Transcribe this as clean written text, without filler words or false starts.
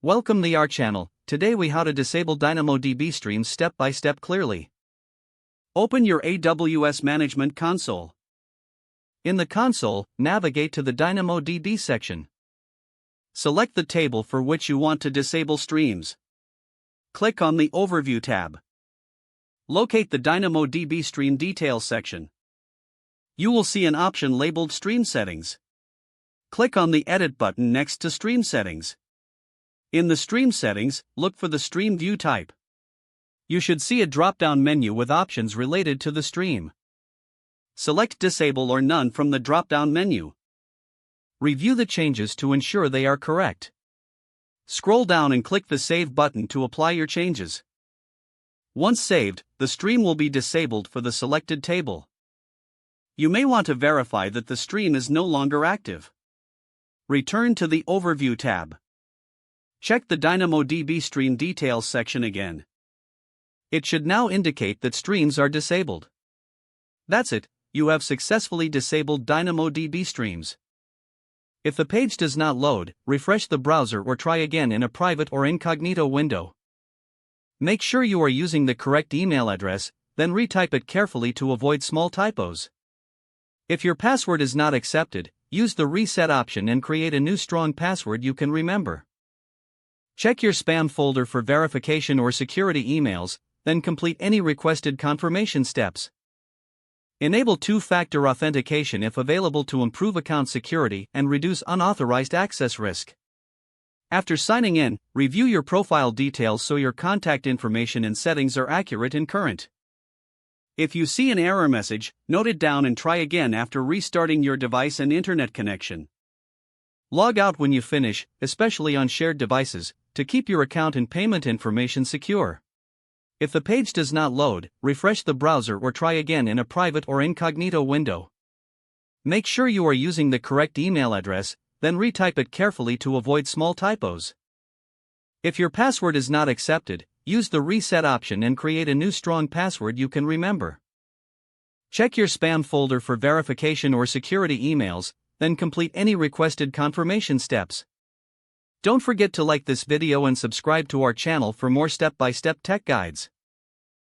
Welcome to our channel. Today we how to disable DynamoDB streams step by step clearly. Open your AWS Management Console. In the console, navigate to the DynamoDB section. Select the table for which you want to disable streams. Click on the Overview tab. Locate the DynamoDB Stream Details section. You will see an option labeled Stream Settings. Click on the Edit button next to Stream Settings. In the Stream Settings, look for the stream view type. You should see a drop-down menu with options related to the stream. Select Disable or None from the drop-down menu. Review the changes to ensure they are correct. Scroll down and click the Save button to apply your changes. Once saved, the stream will be disabled for the selected table. You may want to verify that the stream is no longer active. Return to the Overview tab. Check the DynamoDB Stream Details section again. It should now indicate that streams are disabled. That's it, you have successfully disabled DynamoDB streams. If the page does not load, refresh the browser or try again in a private or incognito window. Make sure you are using the correct email address, then retype it carefully to avoid small typos. If your password is not accepted, use the reset option and create a new strong password you can remember. Check your spam folder for verification or security emails, then complete any requested confirmation steps. Enable two-factor authentication if available to improve account security and reduce unauthorized access risk. After signing in, review your profile details so your contact information and settings are accurate and current. If you see an error message, note it down and try again after restarting your device and internet connection. Log out when you finish, especially on shared devices, to keep your account and payment information secure. If the page does not load, refresh the browser or try again in a private or incognito window. Make sure you are using the correct email address, then retype it carefully to avoid small typos. If your password is not accepted, use the reset option and create a new strong password you can remember. Check your spam folder for verification or security emails, then complete any requested confirmation steps. Don't forget to like this video and subscribe to our channel for more step-by-step tech guides.